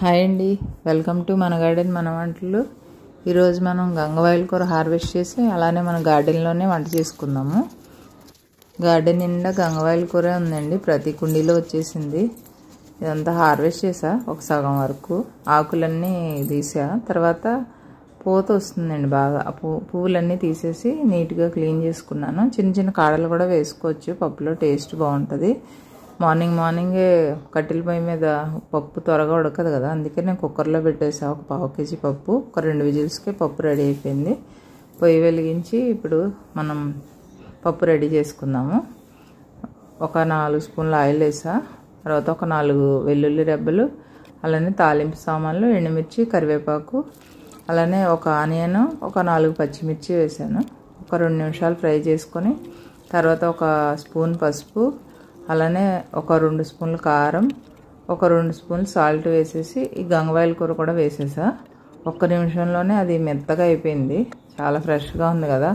Hi అండి, welcome to మన garden మన వంటలు. ఈరోజు మనం గంగవాయిల కూర హార్వెస్ట్ చేసి అలానే మన గార్డెన్లోనే వంట చేసుకుందాము. గార్డెన్ నిండా గంగవాయిల కూర ఉందండి, ప్రతి కుండీలో వచ్చేసింది. ఇదంతా హార్వెస్ట్ చేసా ఒక సగం వరకు, ఆకులన్నీ తీసా. తర్వాత పూత వస్తుందండి బాగా, పువ్వులన్నీ తీసేసి నీట్గా క్లీన్ చేసుకున్నాను. చిన్న చిన్న కాడలు కూడా వేసుకోవచ్చు, పప్పులో టేస్ట్ బాగుంటుంది. మార్నింగే కట్టెల పొయ్యి మీద పప్పు త్వరగా ఉడకదు కదా, అందుకే నేను కుక్కర్లో పెట్టేసా. ఒక పావు కేజీ పప్పు, ఒక 2 విజిల్స్కే పప్పు రెడీ అయిపోయింది. పొయ్యి వెలిగించి ఇప్పుడు మనం పప్పు రెడీ చేసుకుందాము. ఒక 4 స్పూన్ల ఆయిల్ వేసా, తర్వాత ఒక 4 వెల్లుల్లి రెబ్బలు, అలానే తాలింపు సామాన్లు, ఎండుమిర్చి, కరివేపాకు, అలానే ఒక ఆనియన్, ఒక 4 పచ్చిమిర్చి వేసాను. ఒక 2 నిమిషాలు ఫ్రై చేసుకొని తర్వాత ఒక స్పూన్ పసుపు, అలానే ఒక 2 స్పూన్లు కారం, ఒక 2 స్పూన్లు సాల్ట్ వేసేసి ఈ గంగవాయిల కూర కూడా వేసేసా. ఒక్క నిమిషంలోనే అది మెత్తగా అయిపోయింది, చాలా ఫ్రెష్గా ఉంది కదా.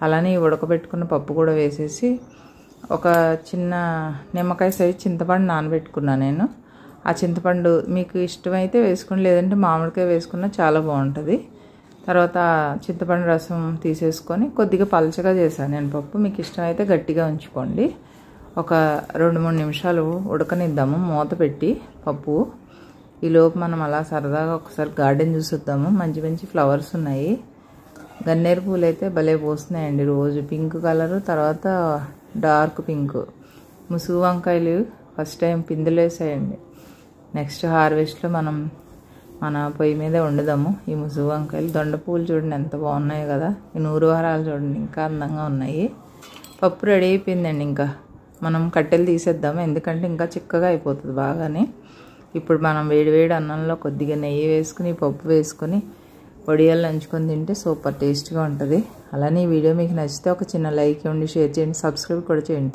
అలానే ఉడకబెట్టుకున్న పప్పు కూడా వేసేసి ఒక చిన్న నిమ్మకాయ సైజు చింతపండు నానబెట్టుకున్నాను నేను. ఆ చింతపండు మీకు ఇష్టమైతే వేసుకుని, లేదంటే మామిడికాయ వేసుకున్నా చాలా బాగుంటుంది. తర్వాత చింతపండు రసం తీసేసుకొని కొద్దిగా పలచగా చేశాను నేను పప్పు. మీకు ఇష్టమైతే గట్టిగా ఉంచుకోండి. ఒక 2-3 నిమిషాలు ఉడకనిద్దాము మూత పెట్టి పప్పు. ఈలోపు మనం అలా సరదాగా ఒకసారి గార్డెన్ చూసొద్దాము. మంచి మంచి ఫ్లవర్స్ ఉన్నాయి. గన్నేరు పూలు అయితే భలే పూస్తున్నాయండి రోజు, పింక్ కలరు, తర్వాత డార్క్ పింక్. ముసుగు వంకాయలు ఫస్ట్ టైం పిందులు వేసాయండి. నెక్స్ట్ హార్వెస్ట్లో మనం మన పొయ్యి మీదే వండుదాము ఈ ముసుగు వంకాయలు. దొండ పూలు చూడండి ఎంత బాగున్నాయి కదా. ఈ 100 వారాలు చూడండి ఇంకా అందంగా ఉన్నాయి. పప్పు రెడీ అయిపోయిందండి, ఇంకా మనం కట్టెలు తీసేద్దాము, ఎందుకంటే ఇంకా చిక్కగా అయిపోతుంది బాగానే. ఇప్పుడు మనం వేడివేడి అన్నంలో కొద్దిగా నెయ్యి వేసుకుని పప్పు వేసుకొని వడియాలు నంచుకొని తింటే సూపర్ టేస్ట్గా ఉంటుంది. అలానే ఈ వీడియో మీకు నచ్చితే ఒక చిన్న లైక్ ఇవ్వండి, షేర్ చేయండి, సబ్స్క్రైబ్ కూడా చేయండి.